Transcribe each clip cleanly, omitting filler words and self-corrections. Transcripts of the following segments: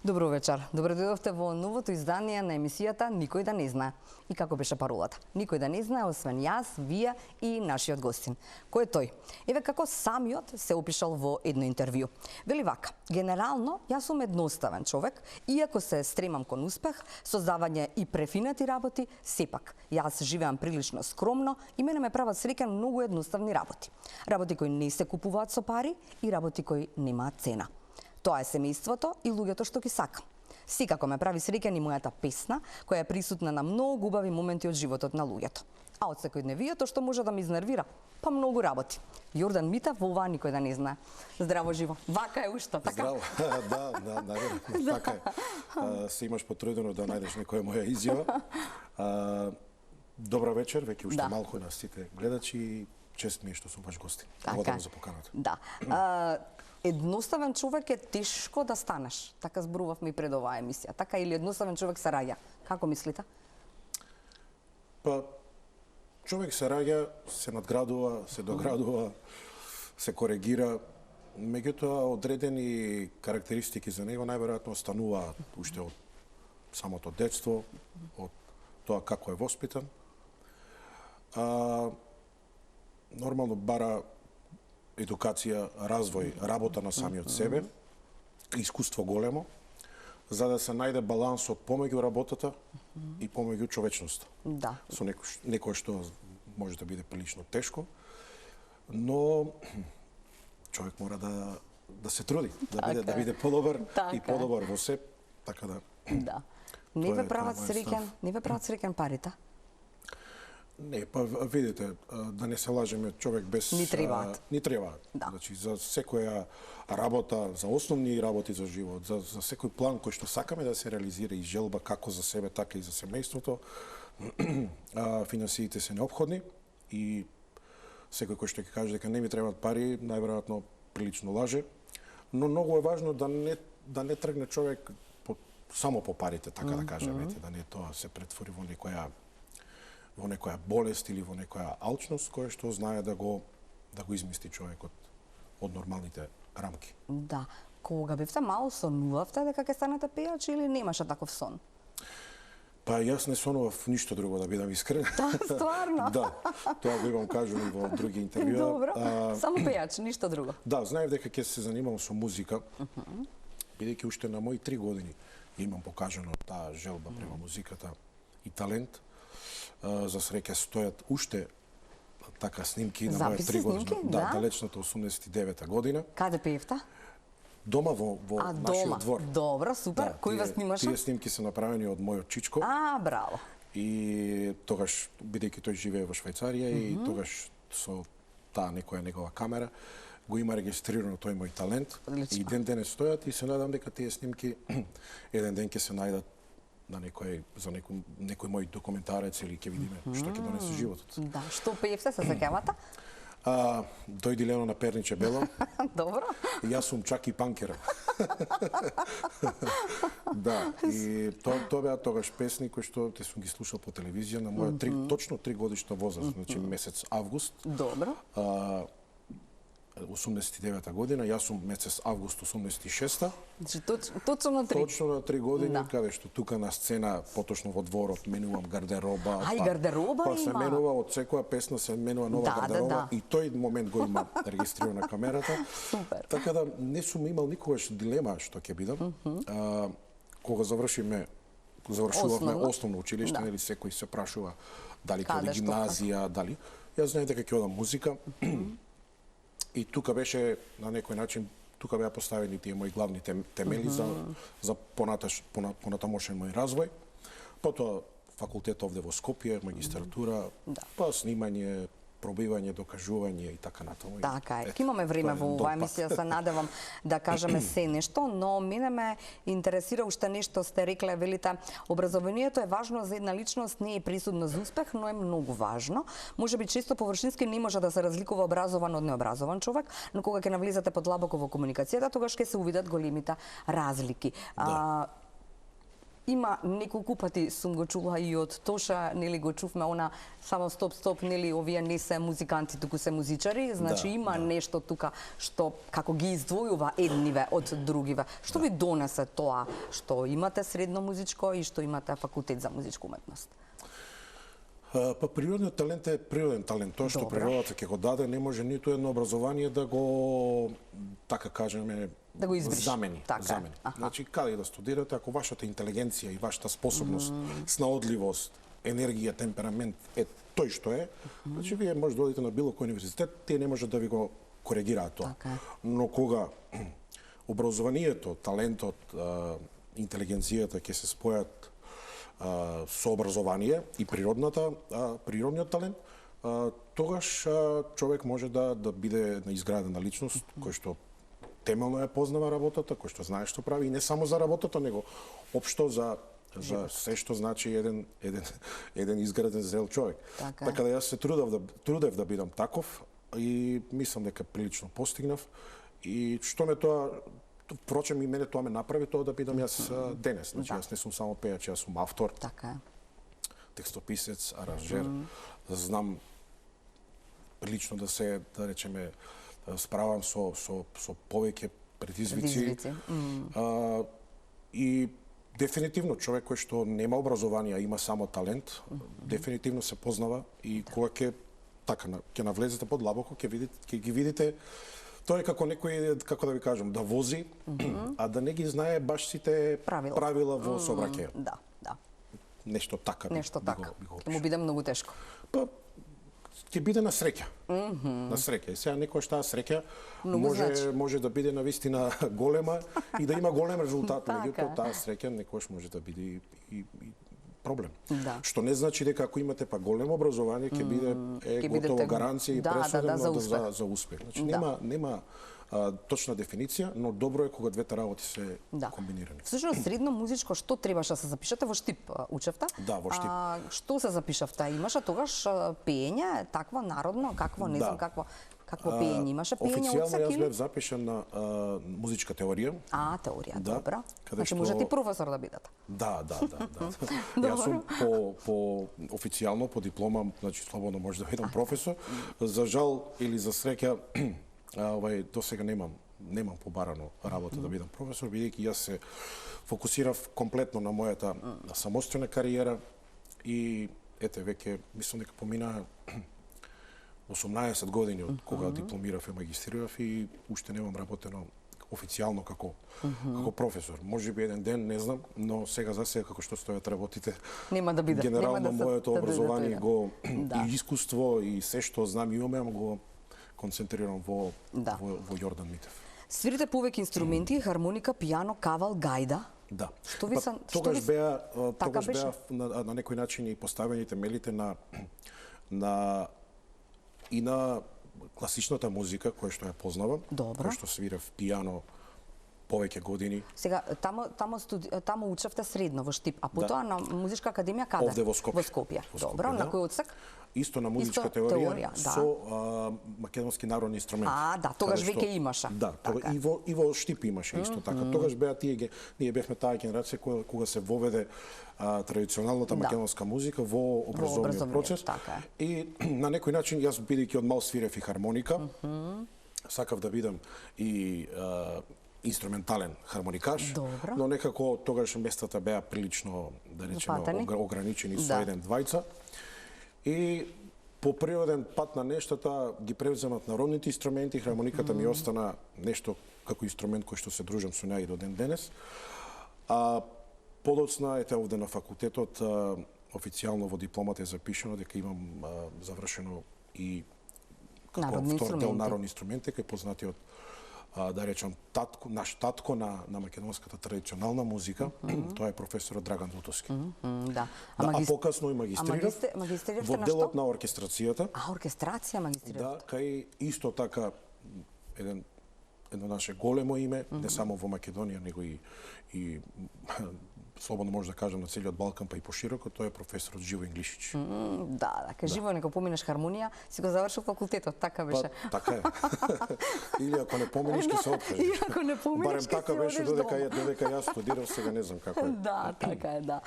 Добро вечер. Добро дојдовте во новото издание на емисијата Никој да не знае. И како беше паролата? Никој да не знае, освен јас, вие и нашиот гостин. Кој е тој? Еве како самиот се опишал во едно интервју. Вели вака: генерално, јас сум едноставен човек, иако се стремам кон успех, создавање и префинати работи, сепак јас живеам прилично скромно и мене ме прават среќен многу едноставни работи. Работи кои не се купуваат со пари и работи кои немаат цена. Тоа е семејството и луѓето што ги сакам. Секако ме прави среќен и мојата песна, која е присутна на многу убави моменти од животот на луѓето. А од секојдневието што може да ме изнервира, па многу работи. Јордан Митев во ова Никој да не знае. Здраво живо. Вака е ушто, така? Здраво. Наверно, така е. Се имаш потрудено да најдеш некоја моја изјава. Добра вечер, веќе уште малку на сите гледачи и чест ми е што сум ваш гостин. Благодарам за поканата. Да. Едноставен човек е тешко да станеш. Така зборувавме и пред оваа емисија. Така или едноставен човек се раѓа? Како мислите? Па, човек се раѓа, се надградува, се доградува, се коригира. Меѓутоа, одредени карактеристики за него најверојатно остануваат уште од самото детство, од тоа како е воспитан. Нормално бара едукација, развој, работа на самиот себе, искуство големо, за да се најде балансот помеѓу работата и помеѓу човечноста. Да. Со некој што може да биде прилично тешко, но човек мора да се труди, да биде подобар и подобар во се, така да. Да. Не ве прават среќен парите? Не, па видите, да не се лажеме, човек без... Ни требаат. Ни требаат. Да. Значи, за секоја работа, за основни работи за живот, за секој план кој што сакаме да се реализира и желба како за себе, така и за семејството, финансиите се неопходни и секој кој што ќе каже дека не ми требаат пари, најверојатно прилично лаже, но многу е важно да не тргне човек само по парите, така да кажеме, да не тоа се претвори во некоја болест или во некоја алчност која што знае да го измести човекот од нормалните рамки. Да. Кога бевте мал, сонувавте дека ќе станете пејач или немаше таков сон? Па јас не сонував ништо друго, да бидам искрен. Да, стварно? Да, тоа го имам кажано и во други интервјуа. Добро, само пејач, ништо друго. Да, знаев дека ќе се занимавам со музика, бидејќи уште на мои 3 години имам покажано таа желба према музиката и талент. За среќа стојат уште така снимки на моја 3 години. Да, далечната 89-та година. Каде пеевте? Дома во нашиот двор. Добро, супер. Кој вас снимаше? Тие снимки се направени од мојот чичко. Браво. И тогаш, бидејќи тој живее во Швајцарија и тогаш со таа некоја негова камера го има регистрирано тој мој талент. И ден денес стојат и се надам дека тие снимки еден ден ќе се најдат на некој мој документарец или ќе видиме што ќе донесе животот. Да, што пеевте, се сеќавате? Дојди Лено на Перниче Бело. Добро. Јас сум Чаки Панкера. Да, и тоа беа тогаш песни кои што те сум ги слушал по телевизија на моја точно 3 годишна возраст, значи месец август. Добро. 89-та година, јас сум месец август 86-та. Значи точно на 3. Точно на 3 години, каде што тука на сцена, поточно во дворот, менувам гардероба. И гардероба има. Па се менува од секоја песна, се менува нова гардероба и тој момент го има регистрирано на камерата. Супер. Така да не сум имал никогаш дилема што ќе бидам. Кога завршувавме основно училиште, нели секој се прашува дали ќе оди гимназија, дали. Јас знаев дека ќе одам музика. И тука беше на некој начин, тука беа поставени тие мои главни темели за понатамошен мој развој. Потоа факултет овде во Скопје, магистратура, па снимање, пробивање, докажување и така натаму. Така е. Имаме време во оваа емисија, се надевам да кажеме се нешто, но мене ме интересира уште нешто, сте рекле, велите, образованието е важно за една личност, не е присудно за успех, но е многу важно. Можеби често површински не може да се разликува образован од необразован човек, но кога ќе навлезете подлабоко во комуникацијата, тогаш ќе се увидат големите разлики. Има неколку пати сум го чула и од Тоша, нели го чувме она само стоп, нели овие не се музиканти, туку се музичари, значи има нешто тука што како ги издвојува едниве од другиве. Што ви донесе тоа што имате средно музичко и што имате факултет за музичка уметност? Па природниот талент е природен талент. Тоа што природата ќе го даде, не може ниту едно образование да го, така кажеме, да го избриш. Замени. Значи, каде да студирате, ако вашата интелигенција и вашата способност, снаодливост, енергија, темперамент е тој што е, значи вие може да одите на било кој универзитет, тие не може да ви го коригираат тоа. Но кога образованието, талентот, интелигенцијата ќе се спојат со образование и природниот талент, тогаш човек може да биде на изградена личност кој што темелно ја познава работата, кој што знае што прави и не само за работата, него општо за се што значи еден изграден зрел човек. Така да јас се трудев да бидам таков и мислам дека прилично постигнав и што ме тоа впрочем и мене тоа ме направи тоа да бидам јас денес. Значи јас не сум само пејач, јас сум автор. Така. Текстописец, аранжер. Знам прилично да се, да речеме, справам со повеќе предизвици. И дефинитивно човек кој што нема образование, има само талент, дефинитивно се познава и кога ќе навлезете подлабоко, ќе ги видите. Тоа е како некој, како да ви кажам, да вози, а да не ги знае баш сите правила во сообраќајот. Да. Нешто така. Ќе му биде многу тешко. Па ќе биде на среќа. На среќа. И сега некоја таа среќа може да биде навистина голема и да има голем резултат, меѓутоа таа среќа некојаш може да биде и проблем. Што не значи дека ако имате па големо образование ќе биде готово гаранција и пресуден за успех. Значи нема точна дефиниција, но добро е кога двете работи се комбинирани. Всушност средно музичко што требаше да се запишете во Штип учевте? Да, во Штип. Што се запишавте? Имаше тогаш пеење, такво народно, какво не знам какво пеење имаше? Пеење од Официјално јас бев запишан на музичка теорија. Теорија, добро. Значи можете и професор да бидете. Да. Јас сум по официјално по диплома, значи слободно може да бидам професор. За жал или за среќа до сега немам побарано работа да бидам професор, бидејќи јас се фокусирав комплетно на мојата самостојна кариера и веќе мислам дека помина 18 години од кога дипломирав и магистрирав и уште немам работено официјално како професор. Може би еден ден, не знам, но сега за сега како што стојат работите, нема да биде. Генерално моето образование и искуство и се што знам и умеам го концентрирам во Јордан Митев. Свирите повеќе инструменти, хармоника, пијано, кавал, гајда. Да. Тогаш беа на некој начин и поставени темелите на класичната музика која што ја познавам, која што свирев пијано повеќе години. Сега таму учевте средно во Штип, а потоа на музичка академија каде? Овде во Скопје. Во Скопје. Добро, на кој одсек? Исто на музичка теорија со македонски народни инструменти. Тогаш веќе имаше. Да, и во Штип имаше исто така. Тогаш беа ние бевме таа генерација кога се воведе традиционалната македонска музика во образовниот процес. И на некој начин јас бидејќи од мал свирев и хармоника, сакав да бидам и инструментален хармоникаш, но некако тогаш местата беа прилично, да речеме, ограничени со еден-двајца. И по природен пат на нештата ги превземат народните инструменти, хармониката ми остана нешто како инструмент кој што се дружам со неа и до ден денес. А подоцна овде на факултетот официјално во дипломата е запишано дека имам завршено и како втор дел народни инструменти, кај познатиот да речам наш татко на македонската традиционална музика, тоа е професорот Драган Дутовски. А покасно и магистрирав во делот на оркестрацијата. Оркестрација магистрирав? Да, кај исто така еден едно наше големо име, не само во Македонија, него и слободно може да кажам на целиот Балкан, па и пошироко, тој е професорот Живо Инглишич. Да, кај Живо, нека поминеш хармонија, си го завршил факултетот, така беше. Па, така е. Или ако не поминеш, ќе се откажеш. Или ако не поминеш, барем така беше додека јас студирав, сега не знам како е. Да, така е, да.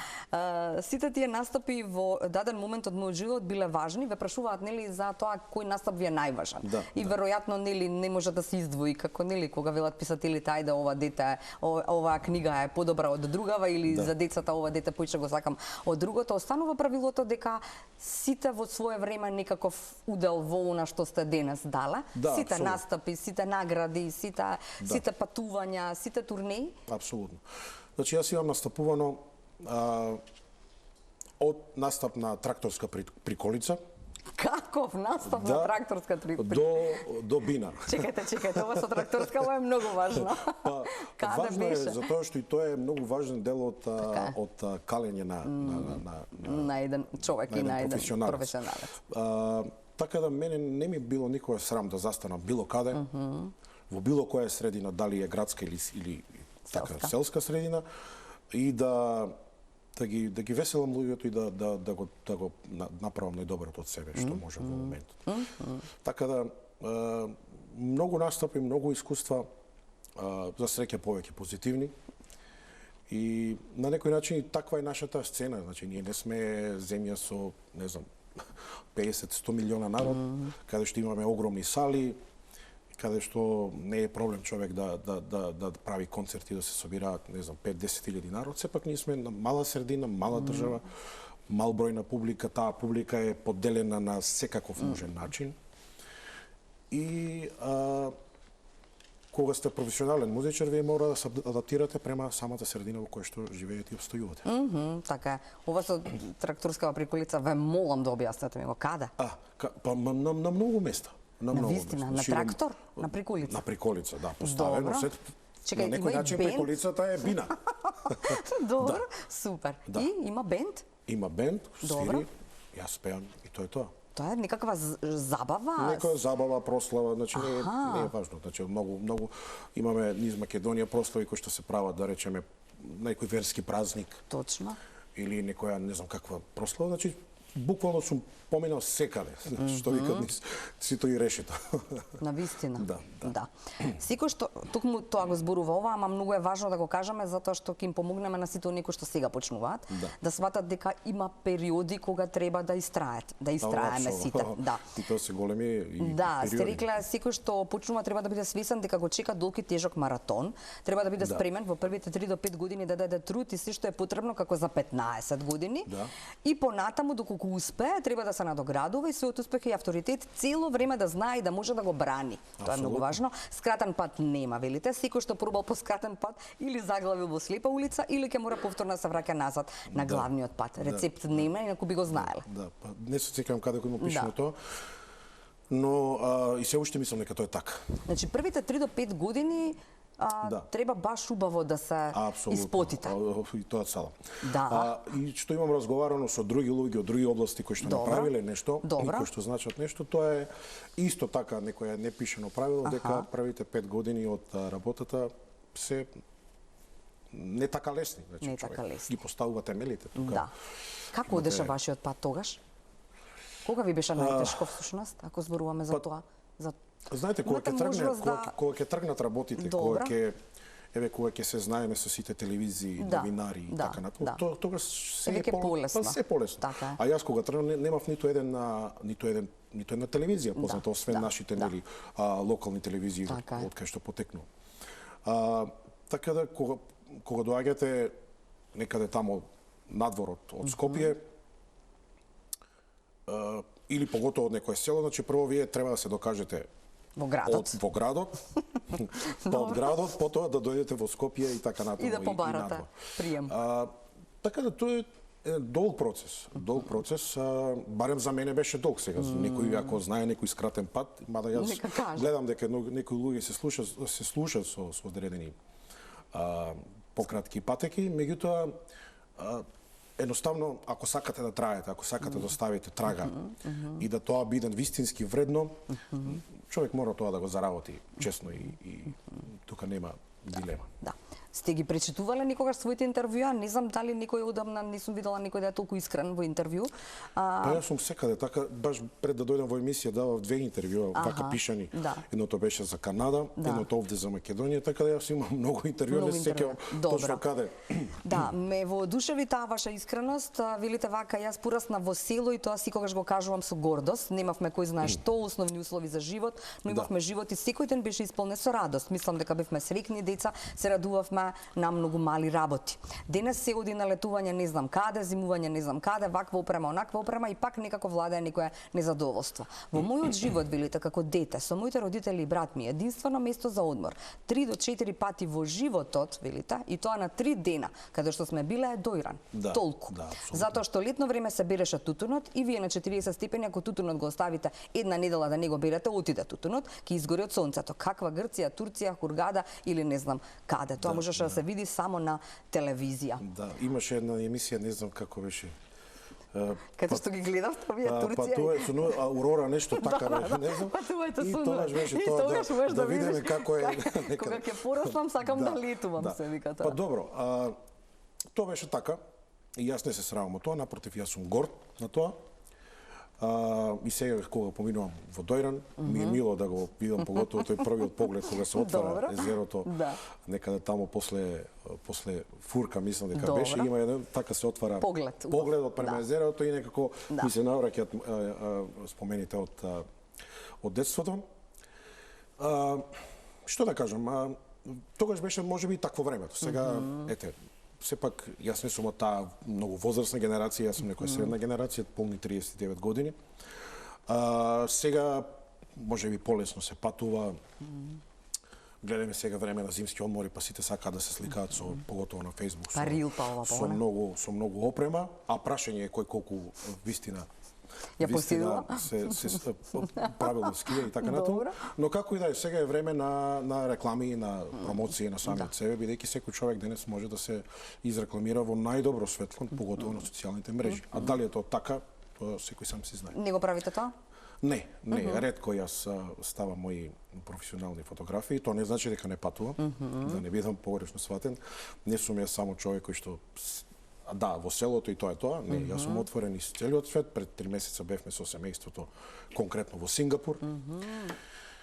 Сите тие настапи во даден момент од мојот живот биле важни, ве прашуваат нели за тоа кој настап ви е најважен. И веројатно нели не може да се издвои како нели кога велат писателите ајде ова дете, оваа книга е подобра од другава или за децата ова дете поише го сакам од другото. Останува правилото дека сите во свое време некаков удел во она што сте денес дале. Сите настапи, сите награди, сите патувања, сите турнеи. Апсолутно. Значи јас имам настапувано од настап на тракторска приколица. Каков настап на тракторска приколица? До бина. Чекајте, ова со тракторска ова е многу важно. Важно е затоа што и тоа е многу важен дел од калење на еден човек и на еден професионалец. Така да мене не ми било никога срам да застанам било каде, во било која средина, дали е градска или така селска средина, и да ги веселам луѓето и да го направам најдоброто од себе што може во моментот. Така да многу настапи, многу искуства, за среќа повеќе позитивни. И на некој начин таква е нашата сцена, значи ние не сме земја со, не знам, 50-100 милиона народ, каде што имаме огромни сали, каде што не е проблем човек да прави концерти, да се собираат, не знам, 5-10 илјади народ. Сепак ние сме на мала средина, мала држава, мал број на публика, таа публика е поделена на секаков можен начин. И кога сте професионален музичар, вие мора да се адаптирате према самата средина во која што живеете и обстојувате. Така е. Ова со тракторскава приколица ве молам да објаснете ми го каде? Па на многу места. На вистина, на трактор, на приколица. На приколица, да, поставено се. На некој начин приколицата е бина. Добро, супер. И има бенд? Има бенд, свири, јас пеам и тоа е тоа. Тоа е некаква забава? Некоја забава, прослава, значи не е важно. Значи многу имаме низ Македонија прослави кои што се прават, да речеме, некој верски празник. Точно. Или некоја не знам каква прослава, значи буквално сум поминал секаде, што викат сито и решето. На вистина. Да. Секој што токму тоа го зборува ова, ама многу е важно да го кажеме затоа што ќе им помогнеме на сите оние кои што сега почнуваат, да сватат дека има периоди кога треба да истраеме сите. Да. И тоа се големи периоди. Да, сте рекле секој што почнува треба да биде свесен дека го чека долг и тежок маратон, треба да биде спремен во првите 3 до 5 години да даде труд и се што е потребно како за 15 години. И понатаму доколку успее, треба да се надоградува и својот успех и авторитет цело време да знае и да може да го брани. Тоа е многу важно. Скратен пат нема, велите. Секој што пробал по скратен пат или заглавил во слепа улица или ќе мора повторно да се враќа назад на главниот пат. Рецепт нема, инаку би го знаеле. Да, па не се сеќавам каде го има пишано тоа. Но и се уште мислам дека тоа е така. Значи првите 3 до 5 години треба баш убаво да се испотите. И тоа цело. Да. И што имам разговарано со други луѓе од други области кои што направиле нешто, и кои што значат нешто, тоа е исто така некоја непишано правило дека првите 5 години од работата се не така лесни, значи човек ги поставува темелите тука. Да. Како одеше вашиот пат тогаш? Кога ви беше најтешко всушност, ако зборуваме за тоа? Знаете, кога ќе тргнат работите, кога ќе се знаеме со сите телевизии, новинари и така натаму, тогаш се е полесно. А јас кога тргнав немав ниту една телевизија позната, освен нашите локални телевизии од кај што потекнува. Така да кога доаѓате некаде таму надвор од Скопје, или поготово од некое село, значи прво вие треба да се докажете во градот, па од градот, потоа да дојдете во Скопје и така натаму. И да побарате прием. Така да тоа е долг процес, барем за мене беше долг сега. Некој ако знае некој скратен пат, мада јас гледам дека некои луѓе се слушаат со одредени пократки патеки, меѓутоа едноставно, ако сакате да траете, ако сакате да оставите трага и да тоа биде вистински вредно, човек мора тоа да го заработи честно и тука нема дилема. Да. Сте ги пречитувале никогаш своите интервјуа? Не знам дали некој одамна не сум видела некој да е толку искрен во интервју. Па јас сум секаде така, баш пред да дојдам во емисија давав 2 интервјуа, вака пишани. Да. Едното беше за Канада, едното овде за Македонија, така да јас имам многу интервјуа, не се сеќавам точно каде. Да, ме воодушеви таа ваша искреност. Велите вака, јас порасна во село и тоа секогаш го кажувам со гордост. Немавме кој знае што, основни услови за живот, но имавме живот и секој ден беше исполнет со радост. Мислам дека бевме среќни деца, се радувавме на многу мали работи. Денес се оди на летување не знам каде, зимување не знам каде, ваква опрема, онаква опрема и пак некако владее некоја незадоволство. Во мојот живот, велите, како дете, со моите родители и брат ми, единствено место за одмор, 3 до 4 пати во животот, велите, и тоа на 3 дена, каде што сме биле е Дојран. Толку. Затоа што летно време се береше тутунот и вие на 40 степени, ако тутунот го оставите една недела да не го берете, отиде тутунот, ќе изгори од сонцето. Каква Грција, Турција, Хургада или не знам каде. Тоа можеше да се види само на телевизија. Да, имаше една емисија, не знам како беше. Каде што ги гледавте овие Турција? Па тоа е со Аурора нешто така, не знам. Па тоа е тоа. И тогаш беше тоа да видиме како е некаде. Кога ќе пораснам, сакам да летувам, се вика тоа. Па добро, тоа беше така. И јас не се срамам од тоа, напротив, јас сум горд на тоа. И сега кога поминувам во Дојран, ми е мило да го видам, поготово тој првиот поглед кога се отвара езерото, некаде таму после Фурка, мислам дека беше, има еден така се отвара погледот према езерото и некако ми се навраќаат спомените од детството. Што да кажам, тогаш беше можеби такво времето. Сега ете, сепак, јас не сум од таа многу возрастна генерација, јас сум некоја средна генерација, полни 39 години. Сега, може би полесно се патува. Гледаме сега време на зимски одмори, па сите сакаат да се сликаат со, поготово на Facebook, со многу опрема, а прашање е кој колку вистина ја посидува се правилно скија и така натаму. Но како и да е, сега е време на реклами, на промоција на самиот себе, бидејќи секој човек денес може да се изрекламира во најдобро светло, поготово на социјалните мрежи. А дали е тоа така, секој сам си знае. Не го правите тоа? Не, ретко јас ставам мои професионални фотографии, тоа не значи дека не патувам, да не бидам погрешно сватен. Не сум јас само човек кој што да, во селото и тоа е тоа. Не, јас сум отворен из целиот свет. Пред 3 месеца бевме со семејството конкретно во Сингапур.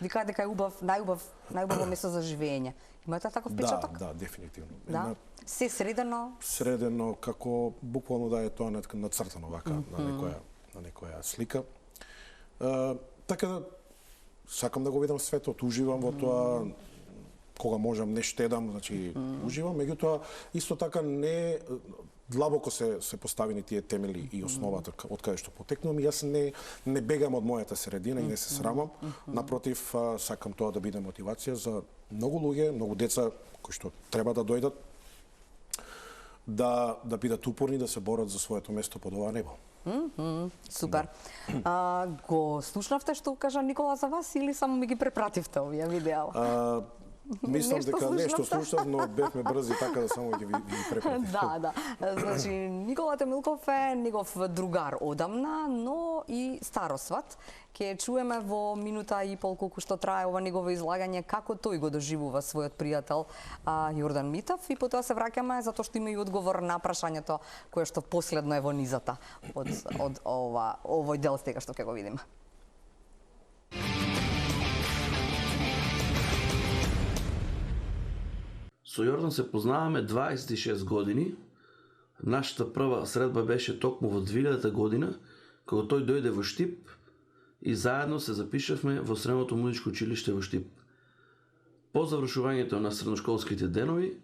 Викаат дека е најубаво место за живење. Имате таков впечаток? Да, дефинитивно. Да. Се средено? Средено како буквално да е тоа нацртано вака на некоја слика. Така да сакам да го видам светот, уживам во тоа. Кога можам не штедам, значи уживам, меѓутоа исто така не длабоко се поставени тие темели и основата од каде што потекнувам. Јас не бегам од мојата средина и не се срамам. Напротив, сакам тоа да биде мотивација за многу луѓе, многу деца кои што треба да дојдат да бидат упорни, да се борат за своето место под оваа небо. Супер. Го слушнавте што кажа Никола за вас или само ми ги препративте овие видеа? Мислам дека нешто слушав, но бевме брзи така да само ги препратив. Да. Значи, Никола Темилков е негов другар одамна, но и старосват. Ке чуеме во минута и пол колку што трае ова негово излагање како тој го доживува својот пријател Јордан Митев и потоа се враќаме затоа што има и одговор на прашањето кое што последно е во низата од овој дел сега што ќе го видиме. Со Јордан се познаваме 26 години. Нашата прва средба беше токму во 2000 година, кога тој дојде во Штип и заедно се запишавме во Средното музичко училиште во Штип. По завршувањето на средношколските денови,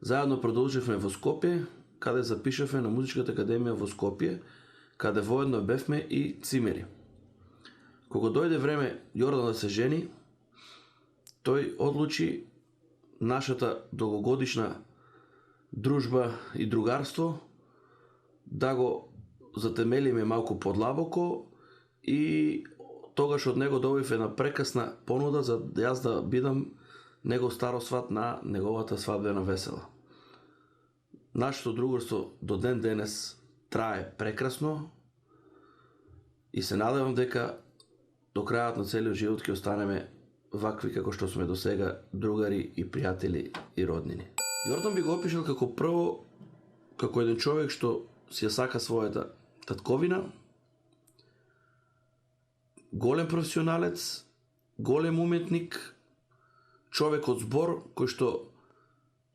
заедно продолживме во Скопје, каде запишавме на Музичката академија во Скопје, каде воедно бевме и цимери. Кога дојде време Јордан да се жени, тој одлучи нашата долгогодишна дружба и другарство да го затемелиме малку подлабоко и тогаш од него добив една прекрасна понуда за јас да бидам негов старосват на неговата свадбена весела. Нашето другарство до ден денес трае прекрасно и се надевам дека до крајот на целиот живот ќе останеме вакви како што сме досега другари и пријатели и роднини. Јордан би го опишал како прво, како еден човек што си ја сака својата татковина, голем професионалец, голем уметник, човек од збор, кој што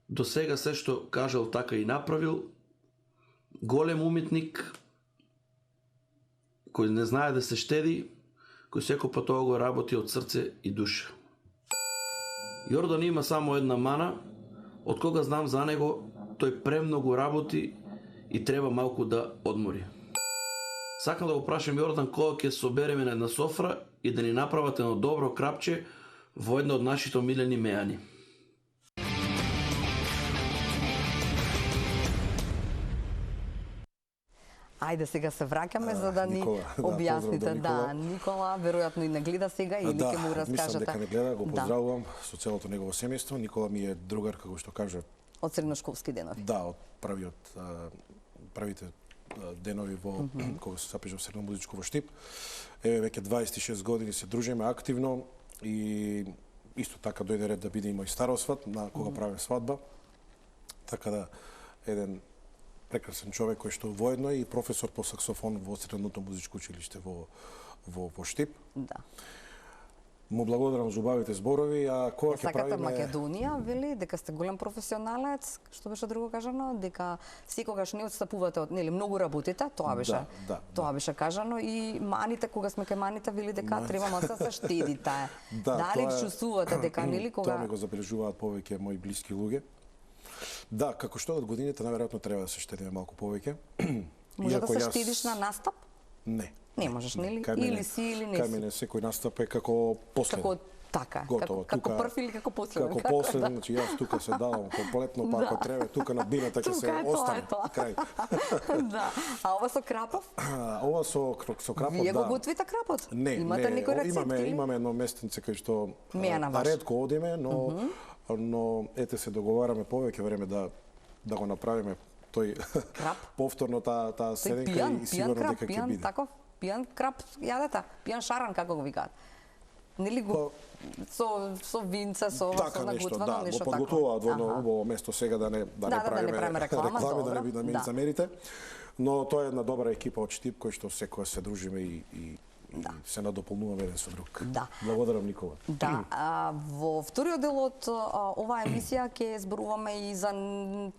до сега се што кажал така и направил, голем уметник, кој не знае да се штеди, кој секој пат тоа го работи од срце и душа. Јордан има само една мана, од кога знам за него, тој премногу работи и треба малку да одмори. Сакам да го прашам Јордан кога ќе собереме на една софра и да ни направат едно добро крапче во една од нашите омилени меани. Ајде сега се враќаме за да ни објасните. Да, Никола веројатно и не гледа сега или ќе му раскажете. Мислам дека не гледа, го поздравувам со целото негово семејство. Никола ми е другар, како што кажа. Од средношколски денови. Да, од првите денови во кога се запишав средно музичко во Штип. Еве веќе 26 години се дружиме активно и исто така дојде ред да биде и мој старосват на кога праве свадба. Така да еден прекрасен човек кој што воедно е и професор по саксофон во Средното музичко училиште во Штип. Да. Му благодарам за убавите зборови, а кога ќе правиме Македонија, вели дека сте голем професионалец, што беше друго кажано, дека секогаш не отстапувате од, нели, многу работите, тоа беше. Тоа беше кажано и маните, кога сме кај маните, вели дека треба малку да се штедите. Дали чувствувате дека, нели, кога тоа ми го забележуваат повеќе мои блиски луѓе. Да, како што од годините наверојатно треба да се штедиме малку повеќе. Може да се штедиш на настап? Не. Не можеш, нели? Или си или не си. Кај мене секој настап е како последен. Како така, готово, како прв или како последен? Како последен, значи јас тука се давам комплетно, па ако треба тука на бината ќе се остане. Крај. Да. А ова со крапов? Ова со крапов, да. Вие го готвите крапот? Не, имате некој рецепт или? Имаме едно местенце кај што ваш. ретко одиме, но ете се договараме повеќе време да го направиме тој повторно таа седенка и сигурно дека ќе биде. Таков пијан крап јадете, пијан шаран како го викаат. Нели го со винце, со наготвено нешто тако. Да, го подготвуваат во едно убаво место сега да не правиме реклама, да не ми замерите. Но тоа е една добра екипа од Штип кој што секогаш се дружиме и се надополнуваме еден со друг. Да. Благодарам, Никола. Да, во вториот дел од оваа емисија ќе зборуваме и за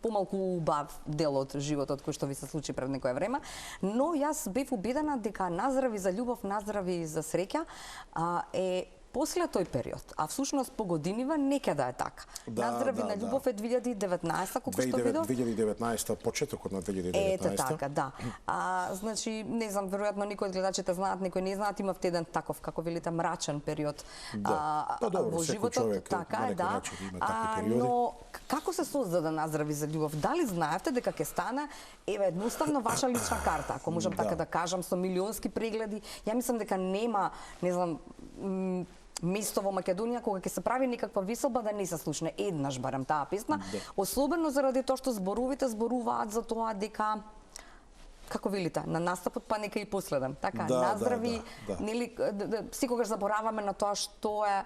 помалку убав дел од животот кој што ви се случи пред некое време, но јас бев убедена дека Наздрави за љубов, наздрави за среќа е после тој период, а всушност по годинива некаде е така. Наздрави на љубов е 2019, колку што видов. 2019, почетокот на 2019. Ете така, да. Значи, не знам, веројатно некои од гледачите знаат, некои не знаат, имав еден таков, како велите, мрачен период во животот, така е, да. Но како се создаде Наздрави за љубов? Дали знаевте дека ќе стане едноставно ваша лична карта, ако можам така да кажам, со милионски прегледи? Ја мислам дека нема, не знам, место во Македонија кога ќе се прави некаква веселба да не се слушне еднаш барем таа песна, особено заради тоа што зборовите зборуваат за тоа дека како велите, на настапот па нека и последен. Така, наздрави, нели секогаш забораваме на тоа што е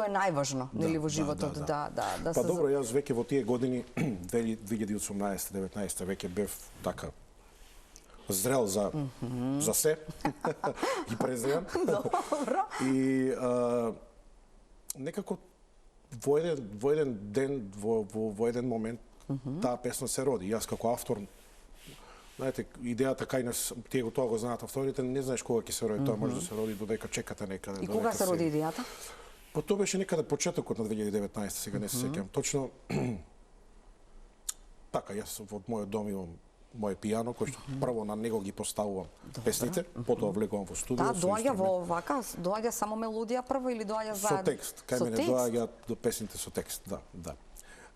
најважно, нели во животот да се. Па добро, јас веќе во тие години 2018-19 веќе бев така зрел за се и презрен. Добро. И некако во еден ден, во еден момент, таа песна се роди. Јас како автор, знаете, идејата кај нас, тие го тоа го знаат авторите, не знаеш кога ќе се роди, тоа може да се роди додека чекате некаде. И кога се роди идејата? Па тоа беше некаде почетокот на 2019, сега не се сеќам. Точно така, јас во мојот дом имам моје пијано, кој што прво на него ги поставувам песните, потоа влегувам во студио. Да, доаѓа во вака, доаѓа само мелодија прво или доаѓа заедно? Со текст, кај мене доаѓаат до песните со текст, да.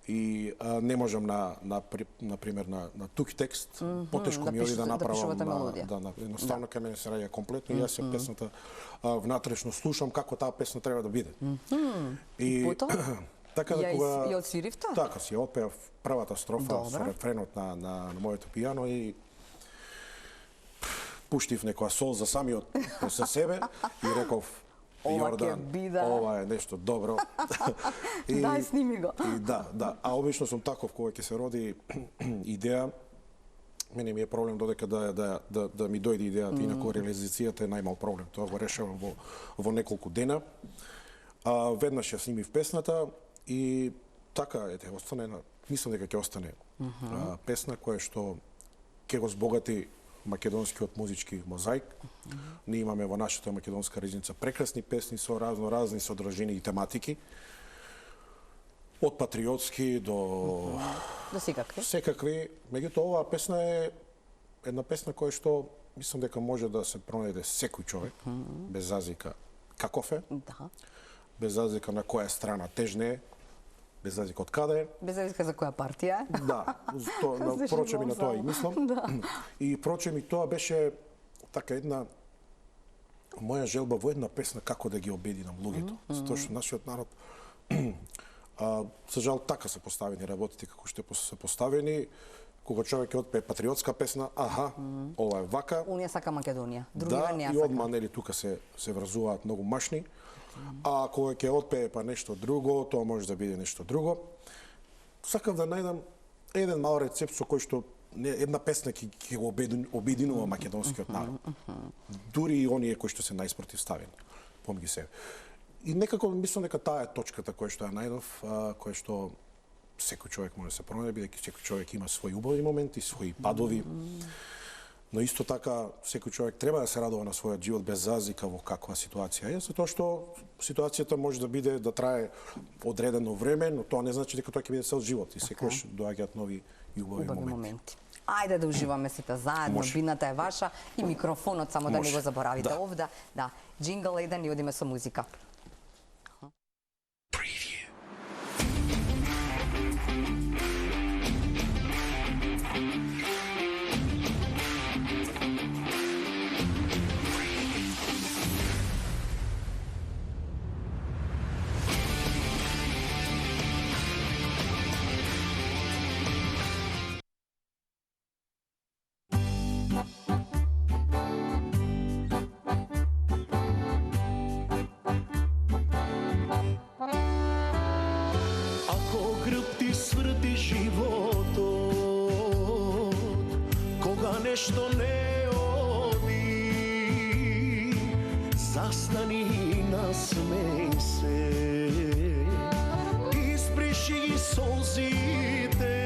И не можам на пример на тук текст, потешко ми оди да направам едноставно кај мене се раѓа комплетно и јас ја песната внатрешно слушам како таа песна треба да биде. И така да кога ја отсвиривте? Така си ја отпеав првата строфа со рефренот на моето пијано и пуштив некоја сол за самиот за себе и реков Ова ќе биде. Ова е нешто добро. Дај, сними го. И да. А обично сум таков кога ќе се роди идеја, мене ми е проблем додека да ми дојде идејата, инаку реализацијата е најмал проблем. Тоа го решавам во неколку дена. Веднаш ја снимив песната и така остане, мислам дека ќе остане песна која што ќе го збогати македонскиот музички мозаик. Ние имаме во нашата македонска ризница прекрасни песни со разни содржини и тематики. Од патриотски до секакви. Меѓутоа, оваа песна е една песна која што мислам дека може да се пронајде секој човек, без разлика каков е, без разлика на која страна тежне, без разлика од каде е. Без разлика за која партија. Да, прочем и на тоа и мислам. И прочем и тоа беше така една моја желба во една песна како да ги обединам луѓето. Затоа што нашиот народ за жал така се поставени работите како што се поставени. Кога човек ќе отпее патриотска песна, ова е вака. Унија сака Македонија, другиве не ја сака. И одма нели тука се врзуваат многу машни. А кога ќе отпее па нешто друго, тоа може да биде нешто друго. Сакав да најдам еден мал рецепт со кој што една песна ќе го обединува македонскиот народ. Дури и оние кои што се најспротивставени помеѓу себе. И некако мислам дека таа е точката која што ја најдов, која што секој човек може да се пронајде, бидејќи секој човек има свои убави моменти, свои падови. Но исто така секој човек треба да се радува на својот живот без разлика во каква ситуација е, затоа што ситуацијата може да биде да трае одредено време, но тоа не значи дека тоа ќе биде цел живот и секогаш доаѓаат нови и убави моменти. Ајде да уживаме сите заедно, бината е ваша и микрофонот само да не го заборавите овде. Да, джингл еден и одиме со музика. Нешто не оди, застани, насмеј се, исприши ги солзите,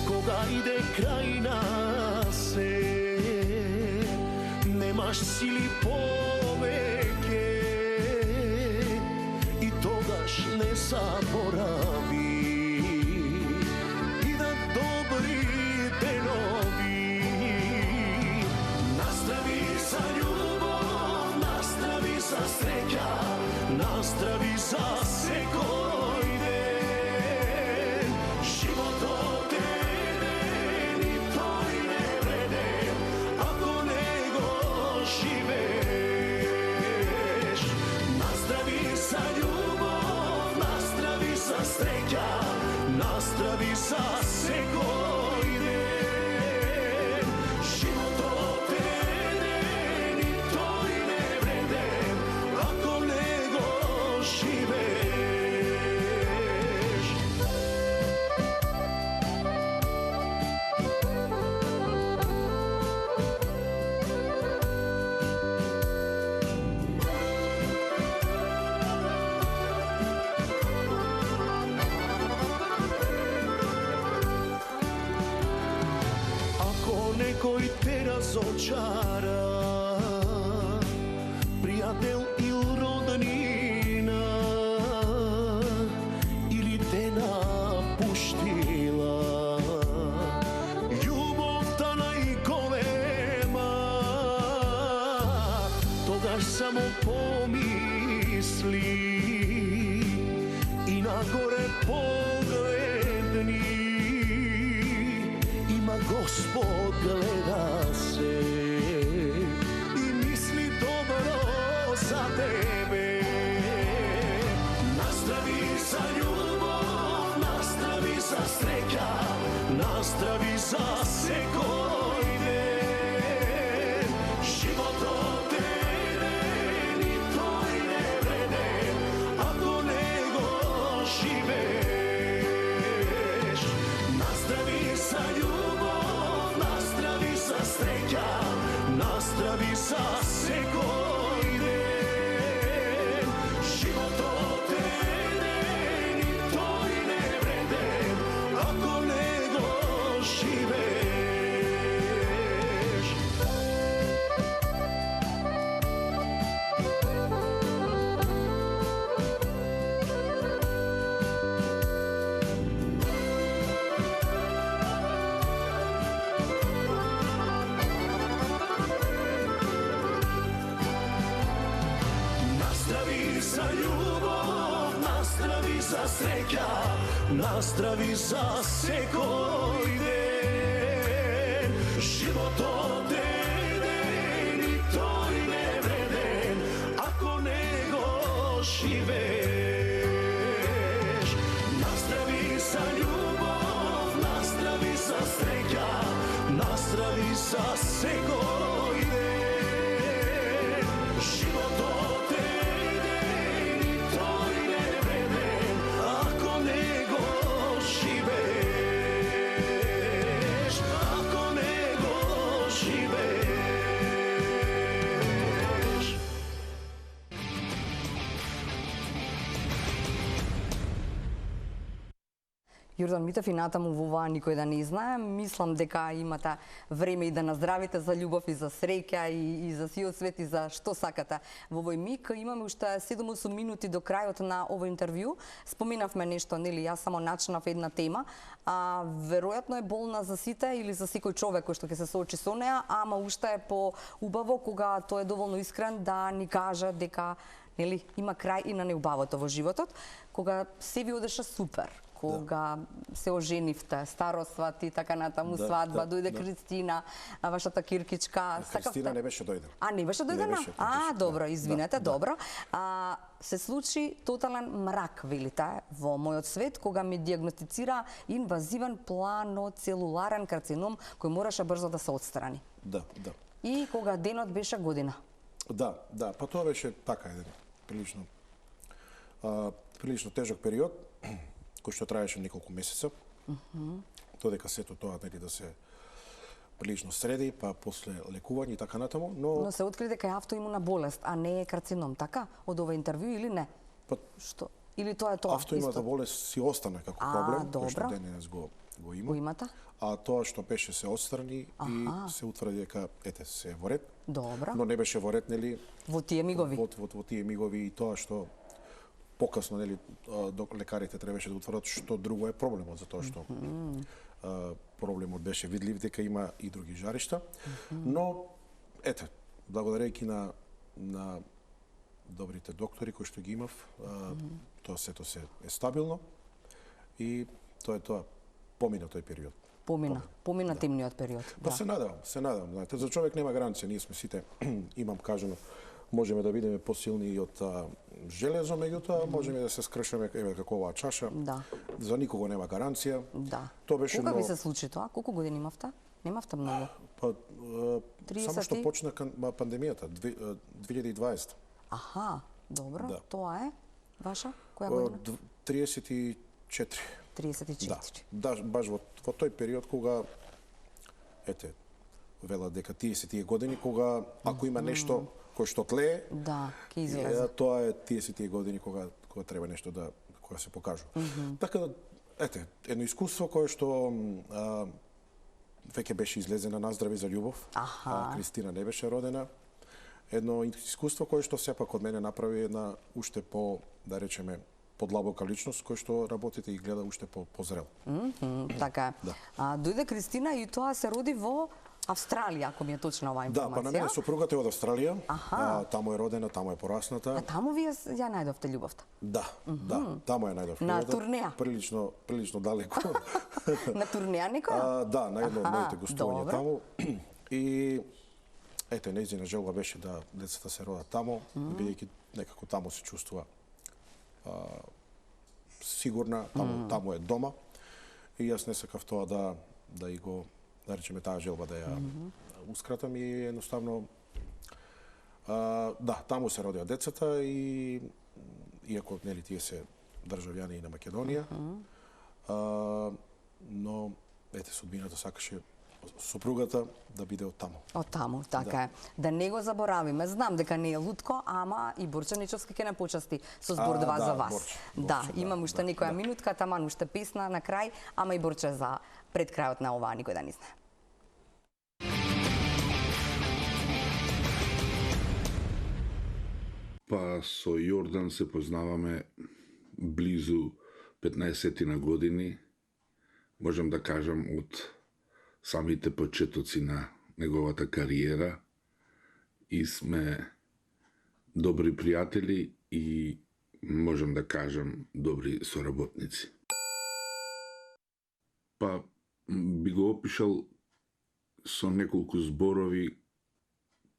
кога иде крај нас немаш сили повеќе и тогаш не заборави. Настрави за секој ден, животот е еден и тој не вреден, ако не го живееш. Настрави за љубов, настрави за среќа, настрави за секој ден, животот е еден и тој не вреден, ако не го живееш. Ако некој те разочара, пријател или роднина, или те напуштила, љубовта најголема, тогаш само помисли и нагоре погледни, има Господ гледа се и мисли добро за тебе. Настрави за љубов, настрави за среќа, настрави за секој ден, животот е еден za ljubav, nastravi za sreća, nastravi za sekoj den. Život odeden i to i ne vreden, ako nego živeš. Nastravi za ljubav, nastravi za sreća, nastravi za sekoj den. Život odeden i to i ne vreden, ako nego živeš, ako nego živeš. Јордан Митев и натаму во оваа никој да не знае. Мислам дека имате време и да наздравите за љубов и за среќа и за сиот свет и за што сакате. Во овој миг имаме уште 7-8 минути до крајот на овој интервју. Споменавме нешто, нели, јас само начнав една тема, веројатно е болна за сите или за секој човек кој што ќе се соочи со неа, ама уште е поубаво кога тој е доволно искрен да ни каже дека, нели, има крај и на неубавото во животот, кога се ви одеше супер, кога се оженивте, старосват и така натаму, свадба, дојде Кристина, вашата киркичка. Кристина не беше дојдена. Не беше дојдена? Добро, извинете, добро. Се случи тотален мрак, велите, во мојот свет, кога ми диагностицира инвазивен планоцелуларен карцином, кој мораше брзо да се отстрани. Да. И кога денот беше година. Да, па тоа беше така еден прилично тежок период, кој што траеше неколку месеца. Додека сето тоа, нели, да се прилично среди, па после лекување и така натаму, Но се откри дека е автоимуна болест, а не е карцином, така? Од ова интервју или не? Па, што? Или тоа е тоа? Автоимуната болест си остана како проблем, кој што денес го има. Го имате? А тоа што беше се отстрани и се утврди дека се е во ред. Добро. Но не беше во ред, нели? Во тие мигови. Во тие мигови и тоа што покасно, нели, лекарите требаше да утврдат што друго е проблемот, затоа што проблемот беше видлив дека има и други жаришта. Но благодарејќи на добрите доктори кои што ги имав, тоа сето се е стабилно и тоа е тоа. Помина тој период. Помина темниот период. Па се надевам. Знаете, за човек нема гаранција, ние сме сите, имам кажано, можеме да бидеме посилни и од железо, меѓутоа можеме да се скршеме како оваа чаша. Да. За никого нема гаранција. Да. Тоа беше Кога ви се случи тоа? Колку години имавте? Немавте многу. Па само што почна пандемијата 2020. Аха, добро. Да. Тоа е ваша која година? 34. 34. Да, баш во тој период кога велат дека тие се тие години кога ако има нешто кој што тлее, да, ќе излезе. Тоа е тие се тие години кога треба нешто кога се покажува. Така да едно искуство кое што веќе беше излезена Наздрави за љубов. Кристина не беше родена. Едно искуство кое што сепак од мене направи една уште по, да речеме, подлабока личност кој што работите и гледа уште позрел. Така. Дојде Кристина и тоа се роди во Австралија, ако ми е точна оваа информација. Да, па на мене сопругата е од Австралија. Таму е родена, таму е порасната. А таму вие ја најдовте љубовта? Да, таму ја најдов. На турнеја? Прилично далеко. На турнеја некоја? Да, на едно од моите гостувања таму. И нејзина желба беше да децата се родат таму, бидејќи некако таму се чувствува сигурна, таму е дома. И јас не сакав тоа да и го, да речеме, таа желба да ја ускратам и едноставно таму се родеа децата и иако нели тие се државјани на Македонија, но судбината сакаше сопругата да биде од таму. Од таму, така е. Да не го заборавиме. Знам дека не е лутко, ама и Борчаничовски ќе не почасти со збор два за вас. Да, имам уште некоја минутка, таман уште песна на крај, ама и Борче за пред крајот на оваа никој да не знае. Па со Јордан се познаваме близу 15 на години. Можам да кажам од самите почетоци на неговата кариера и сме добри пријатели и можам да кажам добри соработници. Па би го опишал со неколку зборови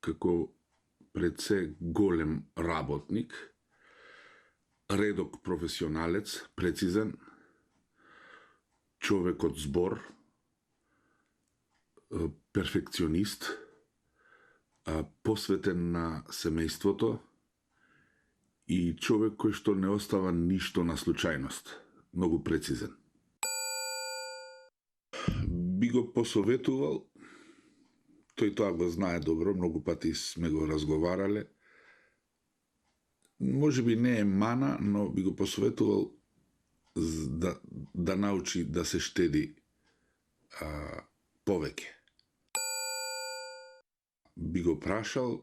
како пред се голем работник, редок професионалец, прецизен, човек од збор, перфекционист, посветен на семејството и човек кој што не остава ништо на случајност, многу прецизен. Би го посоветувал, тој тоа го знае добро, многу пати сме го разговарале. Може би не е мана, но би го посоветувал да научи да се штеди повеќе. Би го прашал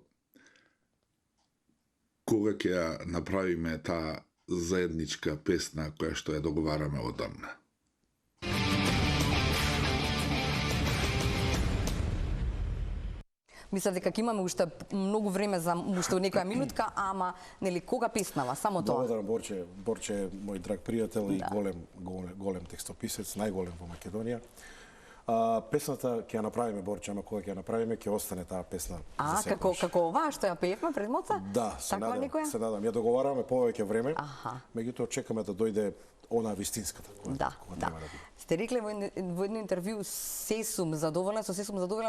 кога ќе ја направиме таа заедничка песна која што ја договараме одамна. Мислам дека ќе имаме уште многу време за уште некоја минутка, ама нели кога песнава, само тоа. Благодарам Борче. Борче е мој драг пријател и голем текстописец, најголем во Македонија. Песната ќе ја направиме, Борче, ама кога ќе ја направиме, ќе остане таа песна за секогаш. Како оваа што ја пеевме пред моца? Да, се надам. Ја договараме повеќе време, меѓутоа чекаме да дојде она вистинската која треба да биде. Сте рекле во едно интервју, се сум задоволна,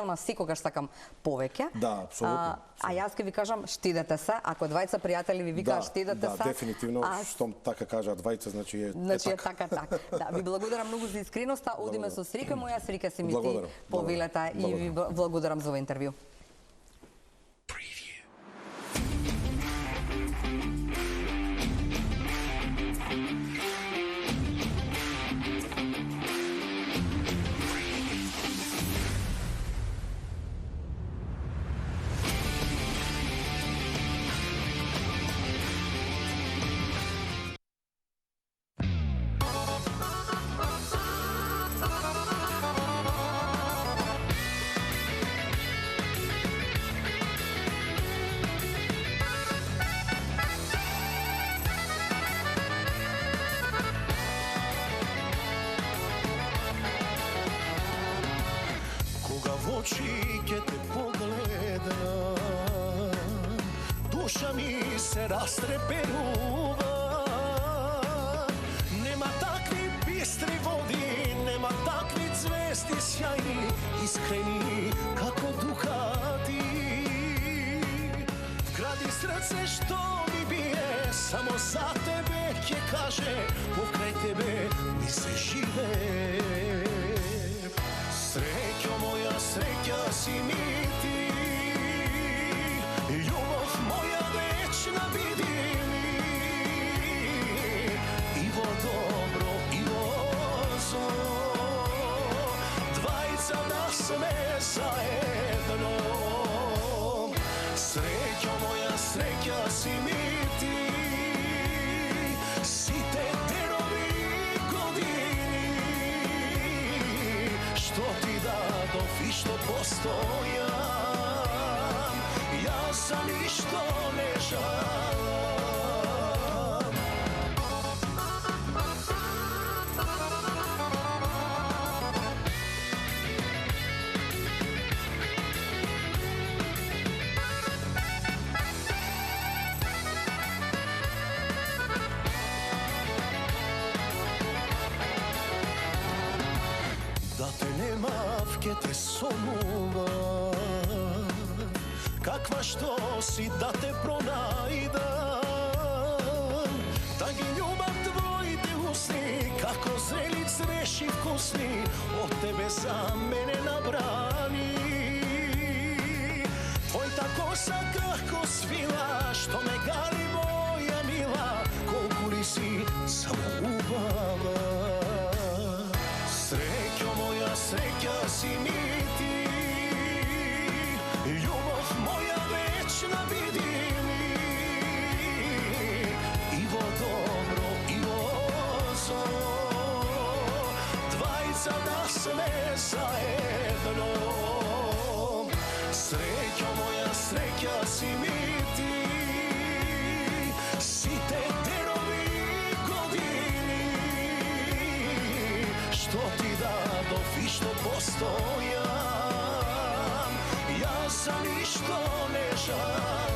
ама секогаш сакам повеќе. Да, апсолутно. А јас ќе ви кажам, штедете се, ако двајца пријатели ви викаат штедете се. Да, дефинитивно, штом така кажа двајца, значи е така. Да, ви благодарам многу за искреноста, одиме со среќа моја, среќа се ми ти повелета и ви благодарам за овој интервју. очи ќе те погледам, душа ми се растреперува. Нема такви бистри води, нема такви звезди сјајни, искрени како духати. Вгради срце што ми бие, само за тебе ќе каже, покрај тебе ми се живее. Среќо моја, среќа си ми ти, љубов моја вечна биди ми. И во добро, и во зло, двајца да сме заедно. Среќо моја, среќа си ми ти, сите денови години, што ти дадов и што постојам, јас за ништо не жалам. Да те немав, ке те сонувам, каква што си да те пронајдам. Да ги љубам твоите усни, како зрели цреши вкусни, од тебе за мене набрани. Твојта коса крхко свила, што ме гали моја мила, колку ли си само убава. Среќо моја, среќа си ми ти, љубов моја вечна биди ми. И во добро, и во зло, двајца да сме заедно. Среќо моја, среќа си ми ти, postojan, ja za ništo ne žalim.